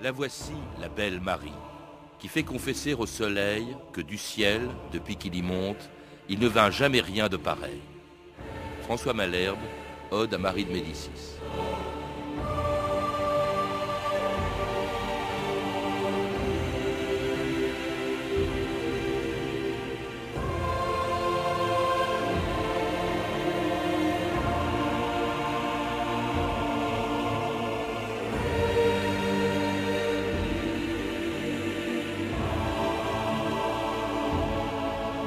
La voici, la belle Marie, qui fait confesser au soleil que du ciel, depuis qu'il y monte, il ne vint jamais rien de pareil. François Malherbe, Ode à Marie de Médicis.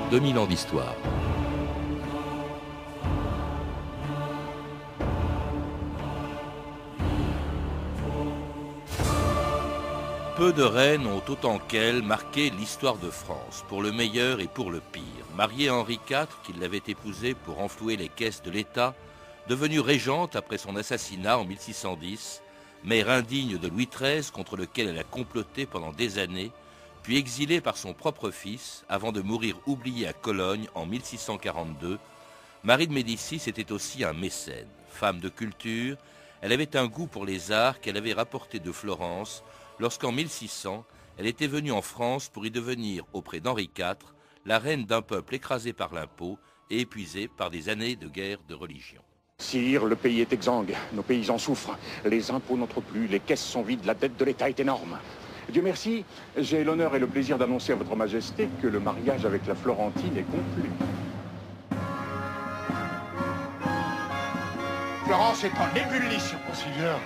« 2000 ans d'histoire. Peu de reines ont autant qu'elle marqué l'histoire de France, pour le meilleur et pour le pire. Mariée à Henri IV, qui l'avait épousée pour renflouer les caisses de l'État, devenue régente après son assassinat en 1610, mère indigne de Louis XIII contre lequel elle a comploté pendant des années, puis exilée par son propre fils avant de mourir oubliée à Cologne en 1642, Marie de Médicis était aussi un mécène. Femme de culture, elle avait un goût pour les arts qu'elle avait rapporté de Florence lorsqu'en 1600, elle était venue en France pour y devenir, auprès d'Henri IV, la reine d'un peuple écrasé par l'impôt et épuisé par des années de guerre de religion. Sire, le pays est exsangue, nos paysans souffrent, les impôts n'entrent plus, les caisses sont vides, la dette de l'État est énorme. Dieu merci, j'ai l'honneur et le plaisir d'annoncer à votre majesté que le mariage avec la Florentine est conclu. Florence est en ébullition. Monseigneur.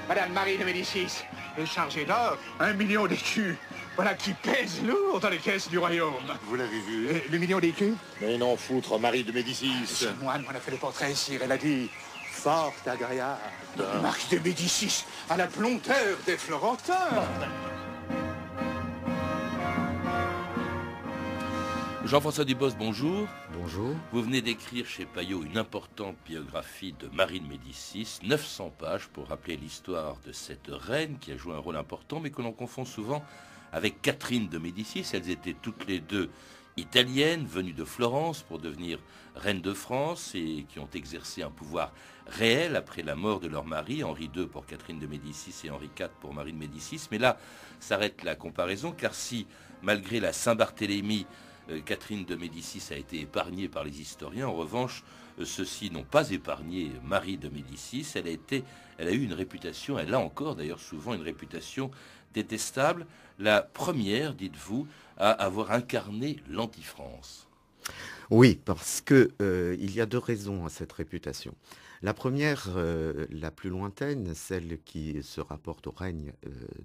Madame Marie de Médicis est chargée d'or, 1 million d'écus. Voilà qui pèse lourd dans les caisses du royaume. Vous l'avez vu? Le million d'écus? Mais non, foutre, Marie de Médicis. Ce moine m'en a fait le portrait, sire. Elle a dit fort agréable. Marie de Médicis à la plonteur des Florentins. Jean-François Dubos, bonjour. Bonjour. Vous venez d'écrire chez Payot une importante biographie de Marie de Médicis, 900 pages pour rappeler l'histoire de cette reine qui a joué un rôle important, mais que l'on confond souvent avec Catherine de Médicis. Elles étaient toutes les deux italiennes, venues de Florence pour devenir reine de France et qui ont exercé un pouvoir réel après la mort de leur mari, Henri II pour Catherine de Médicis et Henri IV pour Marie de Médicis. Mais là, s'arrête la comparaison, car si, malgré la Saint-Barthélemy, Catherine de Médicis a été épargnée par les historiens. En revanche, ceux-ci n'ont pas épargné Marie de Médicis. Elle a eu une réputation, elle a encore d'ailleurs souvent une réputation détestable. La première, dites-vous, à avoir incarné l'anti-France. Oui, parce que il y a deux raisons à cette réputation. La première, la plus lointaine, celle qui se rapporte au règne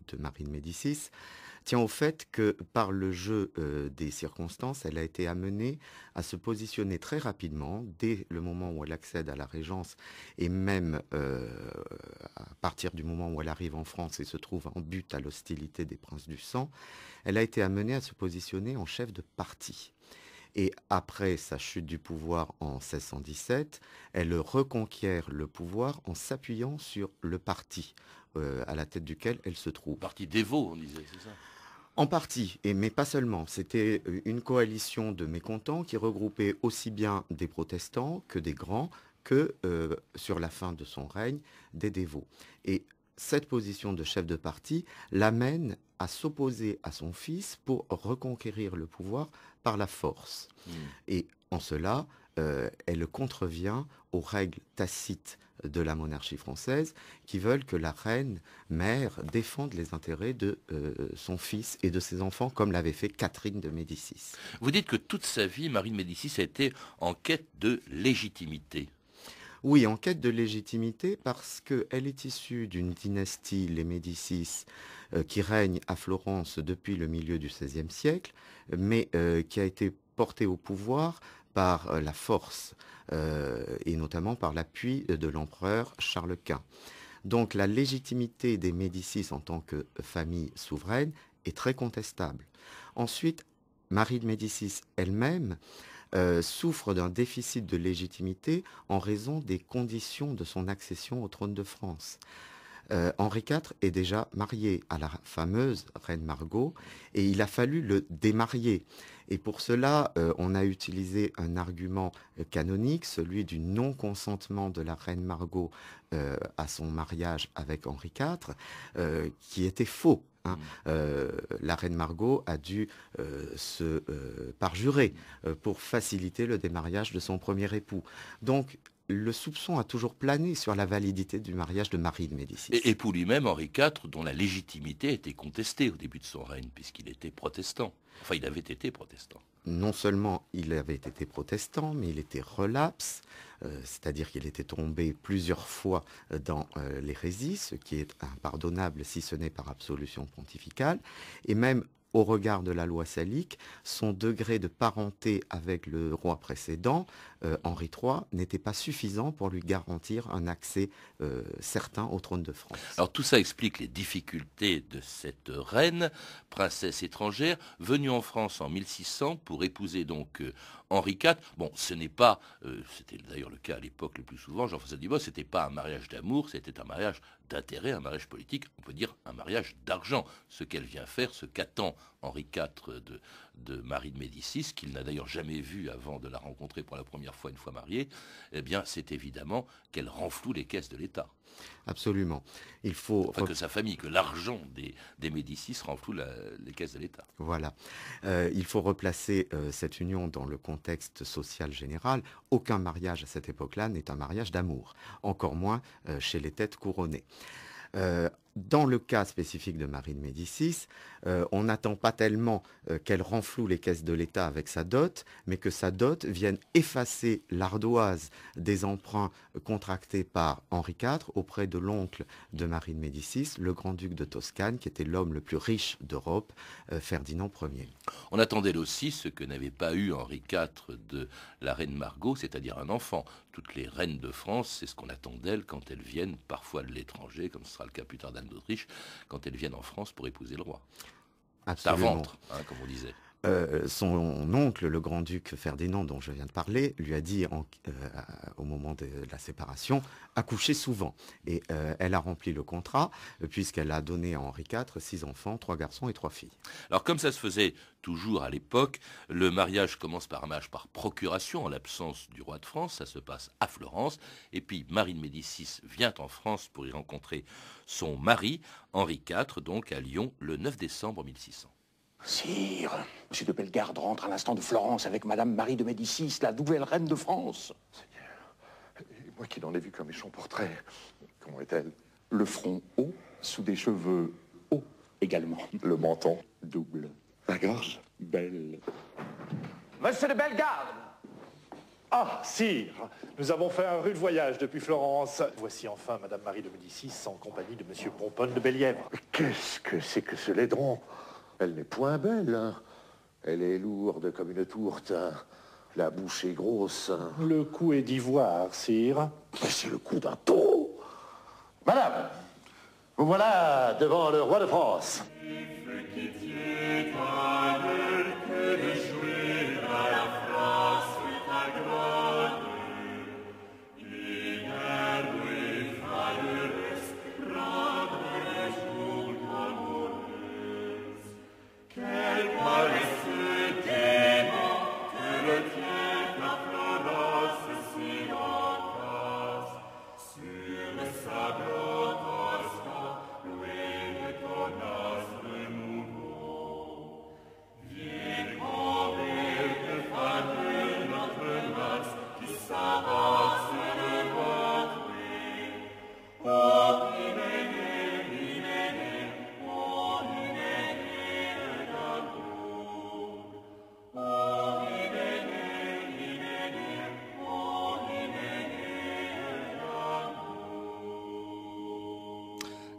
de Marie de Médicis, tient au fait que par le jeu des circonstances, elle a été amenée à se positionner très rapidement, dès le moment où elle accède à la régence, et même à partir du moment où elle arrive en France et se trouve en butte à l'hostilité des princes du sang, elle a été amenée à se positionner en chef de parti. Et après sa chute du pouvoir en 1617, elle reconquiert le pouvoir en s'appuyant sur le parti à la tête duquel elle se trouve. Parti dévot, on disait, c'est ça? En partie, mais pas seulement. C'était une coalition de mécontents qui regroupait aussi bien des protestants que des grands, que sur la fin de son règne, des dévots. Et cette position de chef de parti l'amène à s'opposer à son fils pour reconquérir le pouvoir par la force. Et en cela, elle contrevient aux règles tacites de la monarchie française qui veulent que la reine mère défende les intérêts de son fils et de ses enfants, comme l'avait fait Catherine de Médicis. Vous dites que toute sa vie, Marie de Médicis a été en quête de légitimité. Oui, en quête de légitimité parce qu'elle est issue d'une dynastie, les Médicis, qui règne à Florence depuis le milieu du XVIe siècle, mais qui a été portée au pouvoir par la force et notamment par l'appui de l'empereur Charles Quint. Donc la légitimité des Médicis en tant que famille souveraine est très contestable. Ensuite, Marie de Médicis elle-même souffre d'un déficit de légitimité en raison des conditions de son accession au trône de France. Henri IV est déjà marié à la fameuse reine Margot et il a fallu le démarier. Et pour cela, on a utilisé un argument canonique, celui du non-consentement de la reine Margot à son mariage avec Henri IV, qui était faux. Hein. La reine Margot a dû se parjurer pour faciliter le démariage de son premier époux. Donc, le soupçon a toujours plané sur la validité du mariage de Marie de Médicis. Et pour lui-même, Henri IV, dont la légitimité était contestée au début de son règne, puisqu'il était protestant. Enfin, il avait été protestant. Non seulement il avait été protestant, mais il était relapse, c'est-à-dire qu'il était tombé plusieurs fois dans l'hérésie, ce qui est impardonnable si ce n'est par absolution pontificale, et même au regard de la loi salique, son degré de parenté avec le roi précédent, Henri III, n'était pas suffisant pour lui garantir un accès certain au trône de France. Alors tout ça explique les difficultés de cette reine, princesse étrangère, venue en France en 1600 pour épouser donc Henri IV. Bon, ce n'est pas, c'était d'ailleurs le cas à l'époque le plus souvent, Jean-François Dubois, c'était pas un mariage d'amour, c'était un mariage d'intérêt, un mariage politique, on peut dire un mariage d'argent. Ce qu'elle vient faire, ce qu'attend Henri IV de Marie de Médicis, qu'il n'a d'ailleurs jamais vu avant de la rencontrer pour la première fois une fois mariée, eh bien c'est évidemment qu'elle renfloue les caisses de l'État. Absolument. Il faut... Enfin, que sa famille, que l'argent des Médicis renfloue les caisses de l'État. Voilà. Il faut replacer cette union dans le contexte social général. Aucun mariage à cette époque-là n'est un mariage d'amour, encore moins chez les têtes couronnées. Dans le cas spécifique de Marie de Médicis, on n'attend pas tellement qu'elle renfloue les caisses de l'État avec sa dot, mais que sa dot vienne effacer l'ardoise des emprunts contractés par Henri IV auprès de l'oncle de Marie de Médicis, le grand-duc de Toscane, qui était l'homme le plus riche d'Europe, Ferdinand Ier. On attendait aussi ce que n'avait pas eu Henri IV de la reine Margot, c'est-à-dire un enfant. Toutes les reines de France, c'est ce qu'on attend d'elles quand elles viennent parfois de l'étranger, comme ce sera le cas plus tard d'Anne d'Autriche, quand elles viennent en France pour épouser le roi. Absolument. Ça ventre, comme on disait. Son oncle, le grand-duc Ferdinand, dont je viens de parler, lui a dit au moment de la séparation, accouchez souvent. Et elle a rempli le contrat, puisqu'elle a donné à Henri IV 6 enfants, 3 garçons et 3 filles. Alors comme ça se faisait toujours à l'époque, le mariage commence par un mariage par procuration, en l'absence du roi de France, ça se passe à Florence, et puis Marie de Médicis vient en France pour y rencontrer son mari, Henri IV, donc à Lyon, le 9 décembre 1600. Sire, M. de Bellegarde rentre à l'instant de Florence avec Madame Marie de Médicis, la nouvelle reine de France. Seigneur, et moi qui n'en ai vu qu'un méchant portrait, comment est-elle? Le front haut, sous des cheveux hauts également. Le menton Double. la gorge Belle. Monsieur de Bellegarde! Ah, sire, nous avons fait un rude voyage depuis Florence. Voici enfin Madame Marie de Médicis en compagnie de Monsieur Pomponne de Bellièvre. Qu'est-ce que c'est que ce laidron? Elle n'est point belle, hein. Elle est lourde comme une tourte, hein. La bouche est grosse, hein. Le cou est d'ivoire, sire. Mais c'est le coup d'un taureau. Madame, vous voilà devant le roi de France.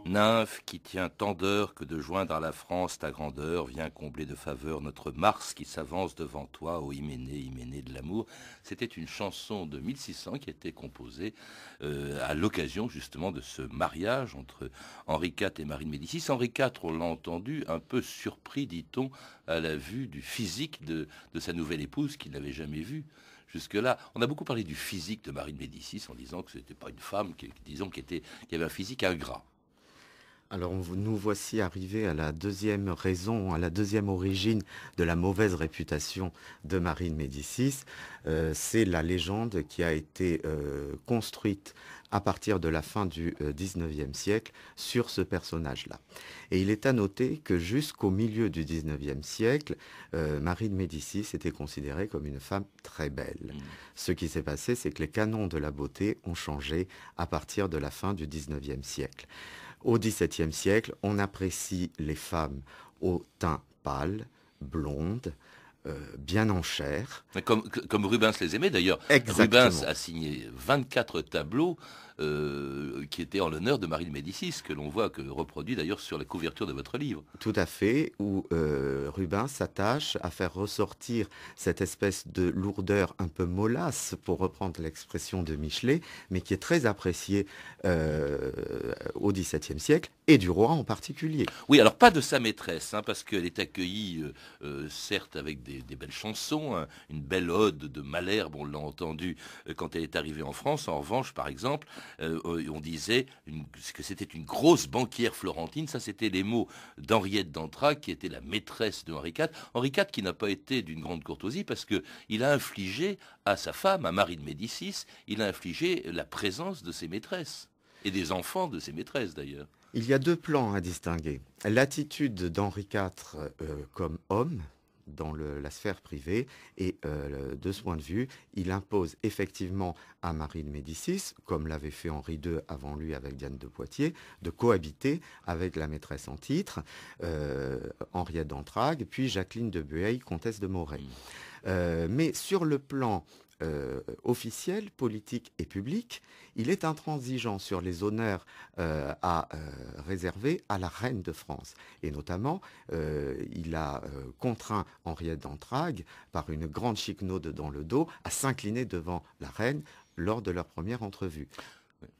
Nymphe qui tient tant d'heures que de joindre à la France ta grandeur, viens combler de faveur notre Mars qui s'avance devant toi, ô Hyménée, Hyménée de l'amour. C'était une chanson de 1600 qui a été composée à l'occasion justement de ce mariage entre Henri IV et Marie de Médicis. Henri IV, on l'a entendu, un peu surpris, dit-on, à la vue du physique de sa nouvelle épouse qu'il n'avait jamais vue. Jusque-là, on a beaucoup parlé du physique de Marie de Médicis en disant que ce n'était pas une femme qui avait un physique ingrat. Alors nous voici arrivés à la deuxième raison, à la deuxième origine de la mauvaise réputation de Marie de Médicis. C'est la légende qui a été construite à partir de la fin du XIXe siècle sur ce personnage-là. Et il est à noter que jusqu'au milieu du XIXe siècle, Marie de Médicis était considérée comme une femme très belle. Ce qui s'est passé, c'est que les canons de la beauté ont changé à partir de la fin du XIXe siècle. Au XVIIe siècle, on apprécie les femmes au teint pâle, blondes, bien en chair. Comme Rubens les aimait d'ailleurs. Exactement. Rubens a signé 24 tableaux qui étaient en l'honneur de Marie de Médicis, que l'on voit, que reproduit d'ailleurs sur la couverture de votre livre. Tout à fait, où Rubens s'attache à faire ressortir cette espèce de lourdeur un peu mollasse, pour reprendre l'expression de Michelet, mais qui est très appréciée au XVIIe siècle, et du roi en particulier. Oui, alors pas de sa maîtresse, parce qu'elle est accueillie, certes, avec des belles chansons, une belle ode de Malherbe, on l'a entendu quand elle est arrivée en France. En revanche, par exemple, on disait que c'était une grosse banquière florentine. Ça, c'était les mots d'Henriette d'Entragues, qui était la maîtresse de Henri IV. Henri IV qui n'a pas été d'une grande courtoisie, parce qu'il a infligé à sa femme, à Marie de Médicis, il a infligé la présence de ses maîtresses, et des enfants de ses maîtresses d'ailleurs. Il y a deux plans à distinguer. L'attitude d'Henri IV comme homme, dans la sphère privée, et de ce point de vue, il impose effectivement à Marie de Médicis, comme l'avait fait Henri II avant lui avec Diane de Poitiers, de cohabiter avec la maîtresse en titre, Henriette d'Entragues, puis Jacqueline de Bueil, comtesse de Moret. Mais sur le plan officiel, politique et public, il est intransigeant sur les honneurs à réserver à la reine de France. Et notamment, il a contraint Henriette d'Entragues, par une grande chiquenaude dans le dos, à s'incliner devant la reine lors de leur première entrevue.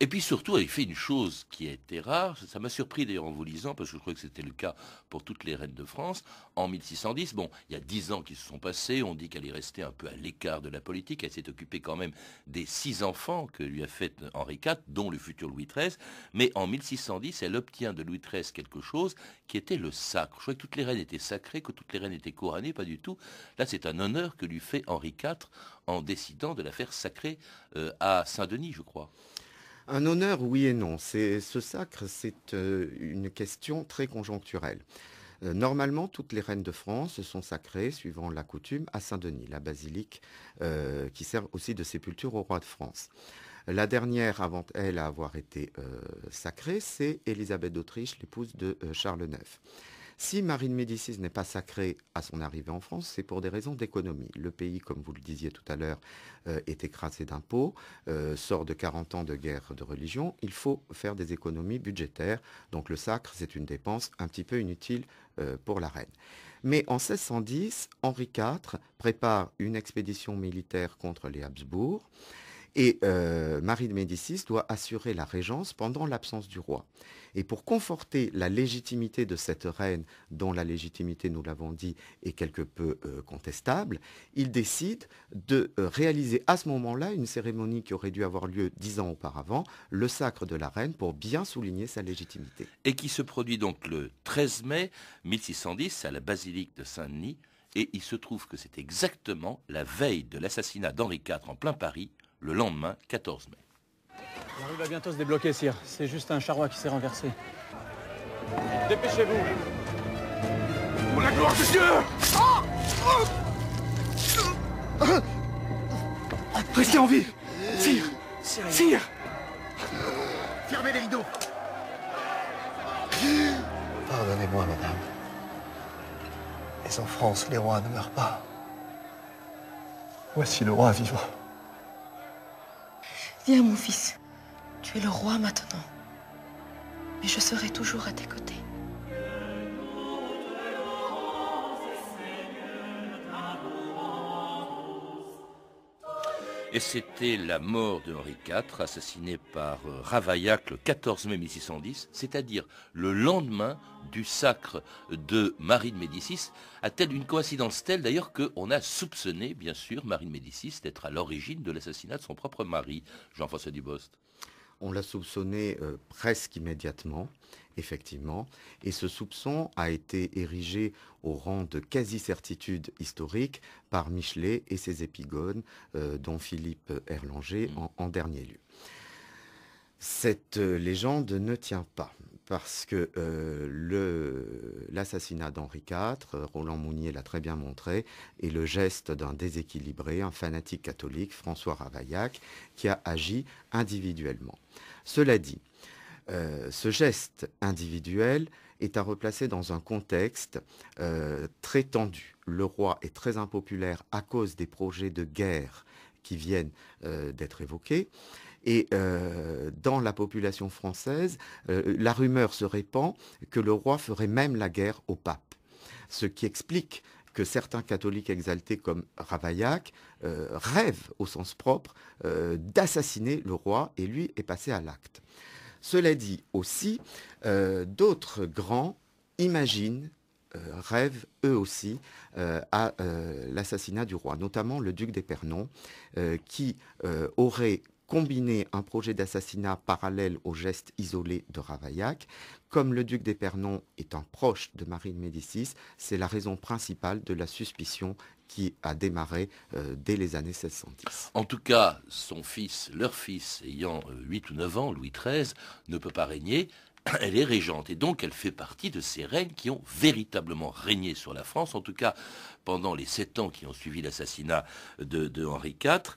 Et puis surtout, il fait une chose qui a été rare, ça m'a surpris d'ailleurs en vous lisant, parce que je crois que c'était le cas pour toutes les reines de France. En 1610, il y a 10 ans qui se sont passés, on dit qu'elle est restée un peu à l'écart de la politique, elle s'est occupée quand même des 6 enfants que lui a fait Henri IV, dont le futur Louis XIII, mais en 1610, elle obtient de Louis XIII quelque chose qui était le sacre. Je crois que toutes les reines étaient sacrées, que toutes les reines étaient couronnées, pas du tout. Là, c'est un honneur que lui fait Henri IV en décidant de la faire sacrer à Saint-Denis, je crois. Un honneur, oui et non. Ce sacre, c'est une question très conjoncturelle. Normalement, toutes les reines de France sont sacrées, suivant la coutume, à Saint-Denis, la basilique qui sert aussi de sépulture au roi de France. La dernière avant elle à avoir été sacrée, c'est Élisabeth d'Autriche, l'épouse de Charles IX. Si Marie de Médicis n'est pas sacrée à son arrivée en France, c'est pour des raisons d'économie. Le pays, comme vous le disiez tout à l'heure, est écrasé d'impôts, sort de 40 ans de guerre de religion. Il faut faire des économies budgétaires. Donc le sacre, c'est une dépense un petit peu inutile pour la reine. Mais en 1610, Henri IV prépare une expédition militaire contre les Habsbourg. Et Marie de Médicis doit assurer la régence pendant l'absence du roi. Et pour conforter la légitimité de cette reine, dont la légitimité, nous l'avons dit, est quelque peu contestable, il décide de réaliser à ce moment-là une cérémonie qui aurait dû avoir lieu 10 ans auparavant, le sacre de la reine, pour bien souligner sa légitimité. Et qui se produit donc le 13 mai 1610 à la basilique de Saint-Denis. Et il se trouve que c'est exactement la veille de l'assassinat d'Henri IV en plein Paris, le lendemain, 14 mai. La rue va bientôt se débloquer, sire. C'est juste un charroi qui s'est renversé. Dépêchez-vous. Pour la gloire de Dieu! Restez en vie! Sire! Sire! Fermez les rideaux! Pardonnez-moi, madame. Mais en France, les rois ne meurent pas. Voici le roi vivant. Viens, mon fils. Tu es le roi maintenant. Mais je serai toujours à tes côtés. Et c'était la mort de Henri IV, assassiné par Ravaillac le 14 mai 1610, c'est-à-dire le lendemain du sacre de Marie de Médicis. A-t-elle une coïncidence telle d'ailleurs qu'on a soupçonné, bien sûr, Marie de Médicis d'être à l'origine de l'assassinat de son propre mari, Jean-François Dubost? On l'a soupçonné presque immédiatement, effectivement, et ce soupçon a été érigé au rang de quasi-certitude historique par Michelet et ses épigones, dont Philippe Erlanger en dernier lieu. Cette légende ne tient pas, parce que l'assassinat d'Henri IV, Roland Mounier l'a très bien montré, est le geste d'un déséquilibré, un fanatique catholique, François Ravaillac, qui a agi individuellement. Cela dit, ce geste individuel est à replacer dans un contexte très tendu. Le roi est très impopulaire à cause des projets de guerre qui viennent d'être évoqués. Et dans la population française, la rumeur se répand que le roi ferait même la guerre au pape. Ce qui explique que certains catholiques exaltés comme Ravaillac rêvent, au sens propre, d'assassiner le roi, et lui est passé à l'acte. Cela dit aussi, d'autres grands imaginent, rêvent eux aussi à l'assassinat du roi, notamment le duc d'Épernon, qui aurait combiné un projet d'assassinat parallèle au geste isolé de Ravaillac. Comme le duc d'Épernon est un proche de Marie de Médicis, c'est la raison principale de la suspicion qui a démarré dès les années 1610. En tout cas, son fils, leur fils, ayant 8 ou 9 ans, Louis XIII, ne peut pas régner. Elle est régente et donc elle fait partie de ces reines qui ont véritablement régné sur la France, en tout cas pendant les 7 ans qui ont suivi l'assassinat de Henri IV.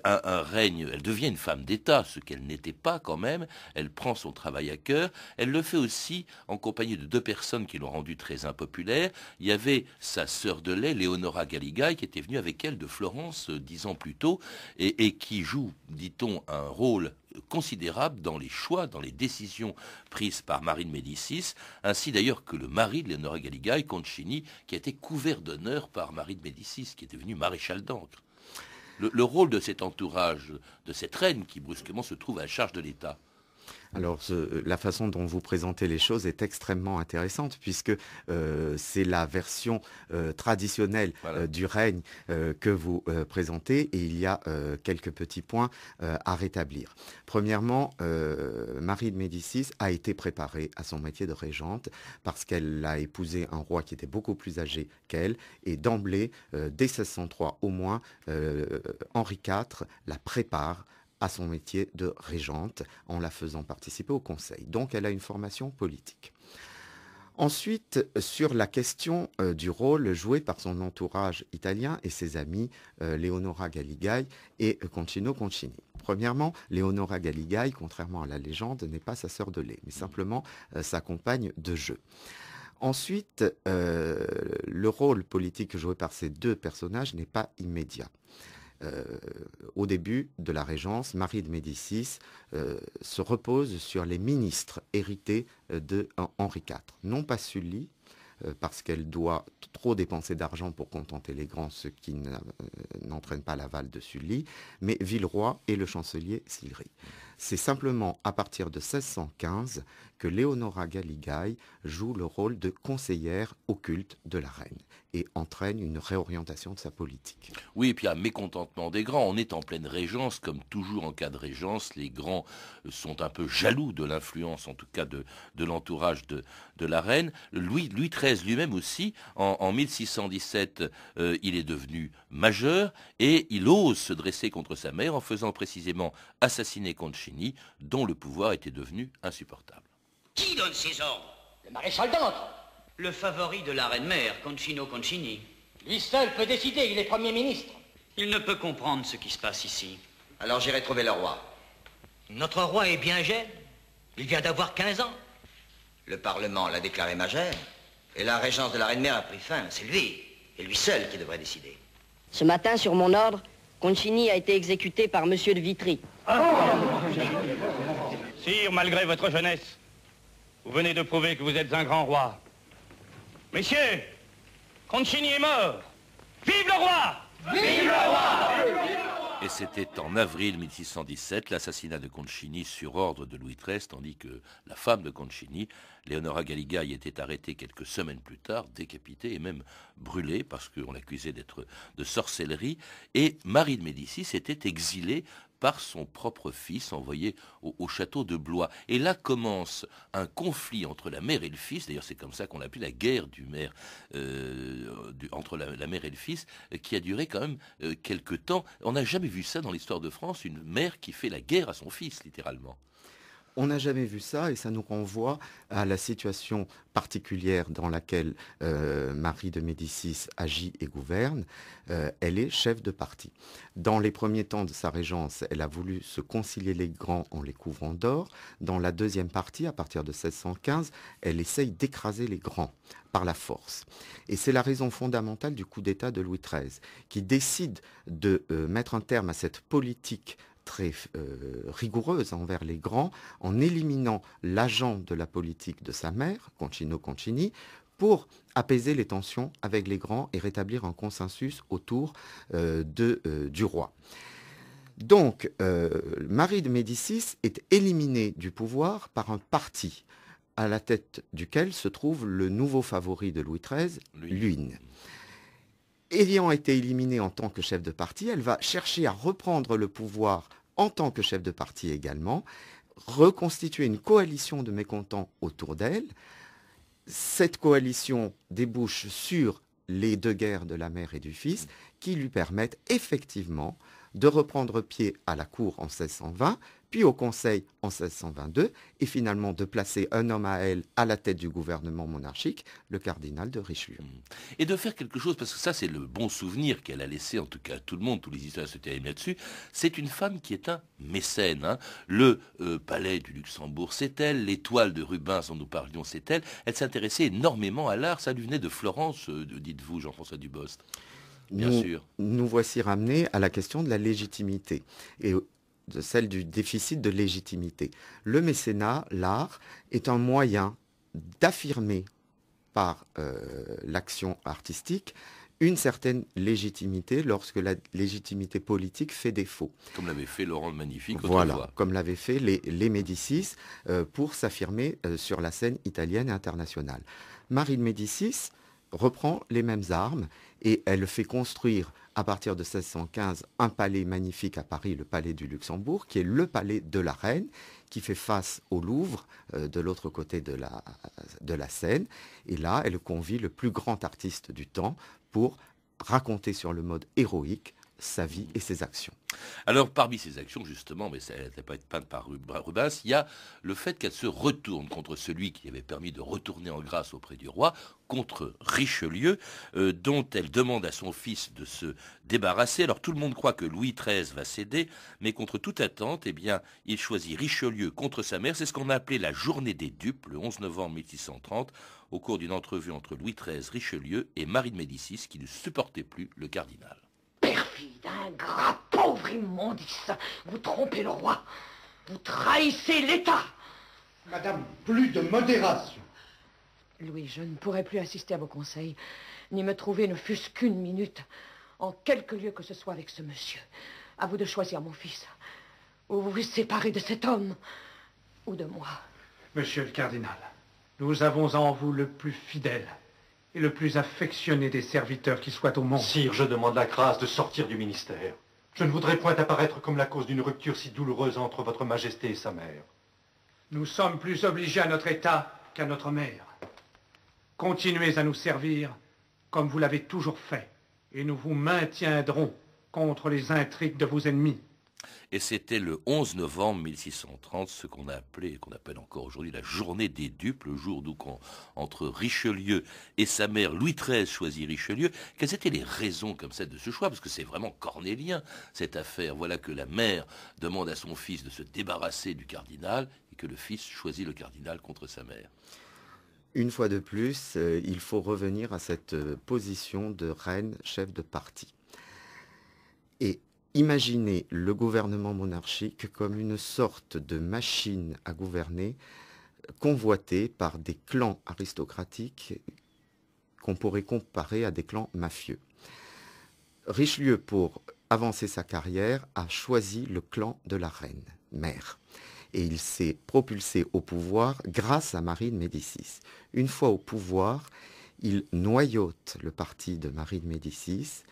Un règne, elle devient une femme d'État, ce qu'elle n'était pas quand même. Elle prend son travail à cœur. Elle le fait aussi en compagnie de 2 personnes qui l'ont rendue très impopulaire. Il y avait sa sœur de lait, Léonora Galigai, qui était venue avec elle de Florence 10 ans plus tôt et qui joue, dit-on, un rôle considérable dans les choix, dans les décisions prises par Marie de Médicis, ainsi d'ailleurs que le mari de Léonora Galigai, Concini, qui a été couvert d'honneur par Marie de Médicis, qui est devenue maréchal d'Ancre. Le rôle de cet entourage, de cette reine qui brusquement se trouve à la charge de l'État. Alors, la façon dont vous présentez les choses est extrêmement intéressante, puisque c'est la version traditionnelle du règne que vous présentez, et il y a quelques petits points à rétablir. Premièrement, Marie de Médicis a été préparée à son métier de régente parce qu'elle a épousé un roi qui était beaucoup plus âgé qu'elle, et d'emblée, dès 1603 au moins, Henri IV la prépare à son métier de régente en la faisant participer au conseil. Donc elle a une formation politique. Ensuite, sur la question du rôle joué par son entourage italien et ses amis Léonora Galigai et Concino Concini. Premièrement, Léonora Galigai, contrairement à la légende, n'est pas sa sœur de lait, mais simplement sa compagne de jeu. Ensuite, le rôle politique joué par ces 2 personnages n'est pas immédiat. Au début de la Régence, Marie de Médicis se repose sur les ministres hérités de Henri IV. Non pas Sully, parce qu'elle doit trop dépenser d'argent pour contenter les grands, ce qui n'entraîne pas l'aval de Sully, mais Villeroy et le chancelier Sillery. C'est simplement à partir de 1615 que Léonora Galigai joue le rôle de conseillère occulte de la reine et entraîne une réorientation de sa politique. Oui, et puis un mécontentement des grands. On est en pleine régence, comme toujours en cas de régence. Les grands sont un peu jaloux de l'influence, en tout cas de l'entourage de la reine. Louis XIII lui-même aussi, en 1617, il est devenu majeur et il ose se dresser contre sa mère en faisant précisément assassiner Concini, dont le pouvoir était devenu insupportable. Qui donne ses ordres? Le maréchal d'Ancre. Le favori de la reine-mère, Concino Concini. Lui seul peut décider, il est Premier ministre. Il ne peut comprendre ce qui se passe ici. Alors j'irai trouver le roi. Notre roi est bien jeune. Il vient d'avoir 15 ans. Le Parlement l'a déclaré majeur. Et la régence de la reine-mère a pris fin. C'est lui, et lui seul, qui devrait décider. Ce matin, sur mon ordre, Concini a été exécuté par Monsieur de Vitry. Sire, malgré votre jeunesse, vous venez de prouver que vous êtes un grand roi. Messieurs, Concini est mort. Vive le roi! Vive le roi! Et c'était en avril 1617, l'assassinat de Concini sur ordre de Louis XIII, tandis que la femme de Concini, Léonora Galigai, était arrêtée quelques semaines plus tard, décapitée et même brûlée parce qu'on l'accusait de sorcellerie. Et Marie de Médicis était exilée par son propre fils envoyé au château de Blois. Et là commence un conflit entre la mère et le fils, d'ailleurs c'est comme ça qu'on l'appelle la guerre du maire, entre la mère et le fils, qui a duré quand même quelque temps. On n'a jamais vu ça dans l'histoire de France, une mère qui fait la guerre à son fils, littéralement. On n'a jamais vu ça et ça nous renvoie à la situation particulière dans laquelle Marie de Médicis agit et gouverne. Elle est chef de parti. Dans les premiers temps de sa régence, elle a voulu se concilier les grands en les couvrant d'or. Dans la deuxième partie, à partir de 1615, elle essaye d'écraser les grands par la force. Et c'est la raison fondamentale du coup d'État de Louis XIII, qui décide de mettre un terme à cette politique très rigoureuse envers les grands, en éliminant l'agent de la politique de sa mère, Concino Concini, pour apaiser les tensions avec les grands et rétablir un consensus autour du roi. Donc, Marie de Médicis est éliminée du pouvoir par un parti, à la tête duquel se trouve le nouveau favori de Louis XIII, Luynes. Ayant été éliminée en tant que chef de parti, elle va chercher à reprendre le pouvoir en tant que chef de parti également, reconstituer une coalition de mécontents autour d'elle. Cette coalition débouche sur les deux guerres de la mère et du fils qui lui permettent effectivement de reprendre pied à la cour en 1620, puis au Conseil en 1622, et finalement de placer un homme à elle à la tête du gouvernement monarchique, le cardinal de Richelieu. Et de faire quelque chose, parce que ça c'est le bon souvenir qu'elle a laissé, en tout cas à tout le monde, tous les historiens se terminent là-dessus, c'est une femme qui est un mécène. Hein. Le palais du Luxembourg, c'est elle, l'étoile de Rubens dont nous parlions, c'est elle. Elle s'intéressait énormément à l'art, ça lui venait de Florence, dites-vous, Jean-François Dubost. Bien sûr. Nous voici ramenés à la question de la légitimité et de celle du déficit de légitimité. Le mécénat, l'art, est un moyen d'affirmer par l'action artistique une certaine légitimité lorsque la légitimité politique fait défaut. Comme l'avait fait Laurent le Magnifique voilà, autrefois. Comme l'avaient fait les Médicis pour s'affirmer sur la scène italienne et internationale. Marie de Médicis reprend les mêmes armes et elle fait construire à partir de 1615 un palais magnifique à Paris, le palais du Luxembourg, qui est le palais de la reine, qui fait face au Louvre, de l'autre côté de la Seine. Et là, elle convie le plus grand artiste du temps pour raconter sur le mode héroïque sa vie et ses actions. Alors, parmi ces actions, justement, mais ça n'a pas été peinte par Rubens, il y a le fait qu'elle se retourne contre celui qui avait permis de retourner en grâce auprès du roi, contre Richelieu, dont elle demande à son fils de se débarrasser. Alors, tout le monde croit que Louis XIII va céder, mais contre toute attente, eh bien, il choisit Richelieu contre sa mère. C'est ce qu'on a appelé la journée des dupes, le 11 novembre 1630, au cours d'une entrevue entre Louis XIII, Richelieu et Marie de Médicis, qui ne supportait plus le cardinal. Perfide, ingrat, pauvre immondice, vous trompez le roi, vous trahissez l'État. Madame, plus de modération. Louis, je ne pourrai plus assister à vos conseils, ni me trouver ne fût-ce qu'une minute, en quelque lieu que ce soit avec ce monsieur. À vous de choisir, mon fils, ou vous vous séparez de cet homme, ou de moi. Monsieur le cardinal, nous avons en vous le plus fidèle et le plus affectionné des serviteurs qui soient au monde. Sire, je demande la grâce de sortir du ministère. Je ne voudrais point apparaître comme la cause d'une rupture si douloureuse entre votre majesté et sa mère. Nous sommes plus obligés à notre État qu'à notre mère. Continuez à nous servir comme vous l'avez toujours fait, et nous vous maintiendrons contre les intrigues de vos ennemis. Et c'était le 11 novembre 1630, ce qu'on a appelé, et qu'on appelle encore aujourd'hui la journée des dupes, le jour d'où, entre Richelieu et sa mère, Louis XIII choisit Richelieu. Quelles étaient les raisons comme ça de ce choix? Parce que c'est vraiment cornélien, cette affaire. Voilà que la mère demande à son fils de se débarrasser du cardinal, et que le fils choisit le cardinal contre sa mère. Une fois de plus, il faut revenir à cette position de reine chef de parti. Et imaginez le gouvernement monarchique comme une sorte de machine à gouverner convoitée par des clans aristocratiques qu'on pourrait comparer à des clans mafieux. Richelieu, pour avancer sa carrière, a choisi le clan de la reine, mère. Et il s'est propulsé au pouvoir grâce à Marie de Médicis. Une fois au pouvoir, il noyaute le parti de Marie de Médicis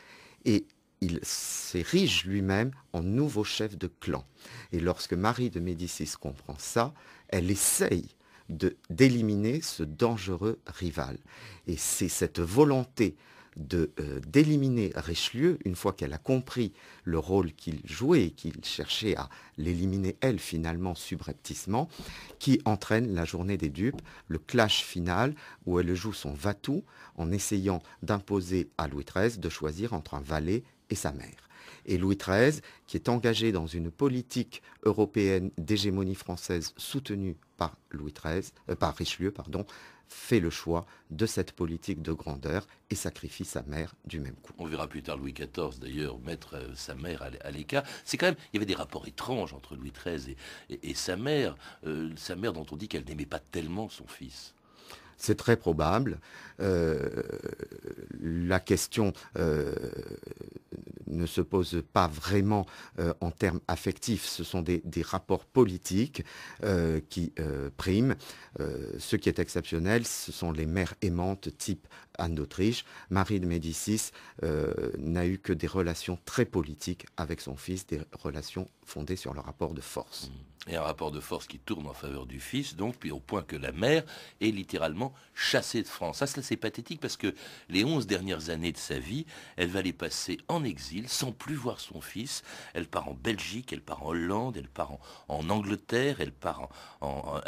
et il s'érige lui-même en nouveau chef de clan. Et lorsque Marie de Médicis comprend ça, elle essaye d'éliminer ce dangereux rival. Et c'est cette volonté d'éliminer Richelieu, une fois qu'elle a compris le rôle qu'il jouait et qu'il cherchait à l'éliminer, elle, finalement, subrepticement, qui entraîne la journée des dupes, le clash final où elle joue son va-tout en essayant d'imposer à Louis XIII de choisir entre un valet et sa mère. Et Louis XIII, qui est engagé dans une politique européenne d'hégémonie française soutenue par Richelieu, fait le choix de cette politique de grandeur et sacrifie sa mère du même coup. On verra plus tard Louis XIV d'ailleurs mettre sa mère à l'écart. C'est quand même, il y avait des rapports étranges entre Louis XIII et sa mère dont on dit qu'elle n'aimait pas tellement son fils. C'est très probable. La question ne se pose pas vraiment en termes affectifs. Ce sont des rapports politiques qui priment. Ce qui est exceptionnel, ce sont les mères aimantes type Anne d'Autriche. Marie de Médicis n'a eu que des relations très politiques avec son fils, des relations fondées sur le rapport de force. Et un rapport de force qui tourne en faveur du fils, donc, puis au point que la mère est littéralement chassée de France. Ça, c'est pathétique parce que les 11 dernières années de sa vie, elle va les passer en exil, sans plus voir son fils. Elle part en Belgique, elle part en Hollande, elle part en Angleterre, elle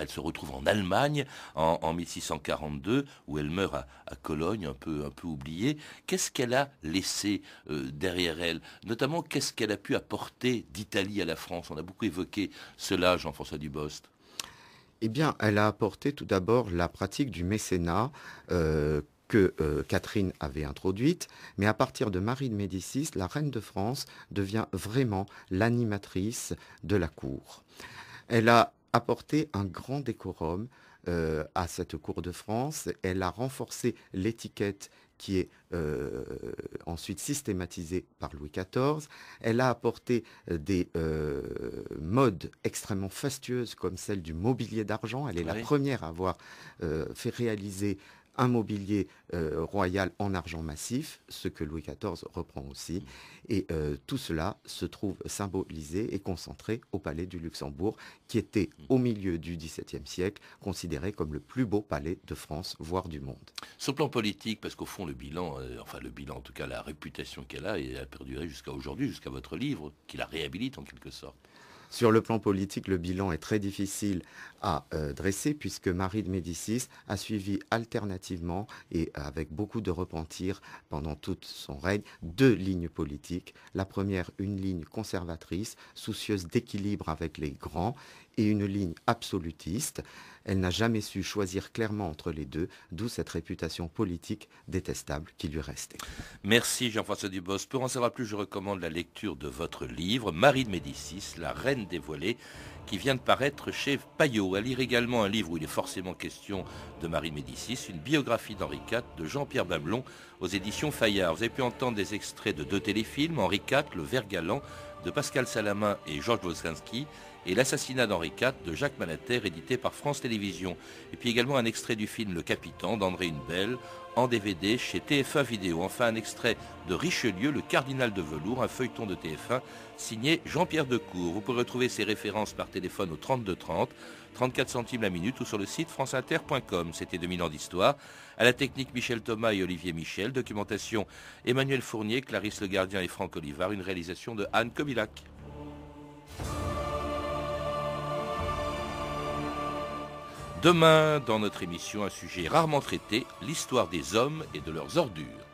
se retrouve en Allemagne en 1642, où elle meurt à Cologne, un peu oubliée. Qu'est-ce qu'elle a laissé derrière elle? Notamment, qu'est-ce qu'elle a pu apporter d'Italie à la France? On a beaucoup évoqué cela, Jean-François Dubost. Eh bien, elle a apporté tout d'abord la pratique du mécénat que Catherine avait introduite, mais à partir de Marie de Médicis, la reine de France devient vraiment l'animatrice de la cour. Elle a apporté un grand décorum à cette cour de France. Elle a renforcé l'étiquette qui est ensuite systématisée par Louis XIV. Elle a apporté des modes extrêmement fastueuses comme celle du mobilier d'argent. Elle est la première à avoir fait réaliser un mobilier royal en argent massif, ce que Louis XIV reprend aussi. Et tout cela se trouve symbolisé et concentré au palais du Luxembourg, qui était au milieu du XVIIe siècle considéré comme le plus beau palais de France, voire du monde. Sur le plan politique, parce qu'au fond le bilan, en tout cas la réputation qu'elle a, et elle a perduré jusqu'à aujourd'hui, jusqu'à votre livre, qui la réhabilite en quelque sorte. Sur le plan politique, le bilan est très difficile à dresser puisque Marie de Médicis a suivi alternativement et avec beaucoup de repentir pendant tout son règne 2 lignes politiques. La première, une ligne conservatrice, soucieuse d'équilibre avec les grands, et une ligne absolutiste. Elle n'a jamais su choisir clairement entre les deux, d'où cette réputation politique détestable qui lui restait. Merci Jean-François Dubost. Pour en savoir plus, je recommande la lecture de votre livre, Marie de Médicis, la reine dévoilée, qui vient de paraître chez Payot. À lire également un livre où il est forcément question de Marie de Médicis, une biographie d'Henri IV de Jean-Pierre Babelon aux éditions Fayard. Vous avez pu entendre des extraits de 2 téléfilms, Henri IV, Le Ver galant de Pascal Salamin et Georges Woszczynski, et L'assassinat d'Henri IV de Jacques Malater, édité par France Télévisions. Et puis également un extrait du film Le Capitan d'André Hunebelle, en DVD chez TF1 Vidéo. Enfin un extrait de Richelieu, le cardinal de velours, un feuilleton de TF1 signé Jean-Pierre Decour. Vous pourrez retrouver ces références par téléphone au 32 30, 34 centimes la minute ou sur le site franceinter.com. C'était 2000 ans d'histoire. À la technique, Michel Thomas et Olivier Michel. Documentation, Emmanuel Fournier, Clarisse Le Gardien et Franck Olivard. Une réalisation de Anne Kobilac. Demain, dans notre émission, un sujet rarement traité, l'histoire des hommes et de leurs ordures.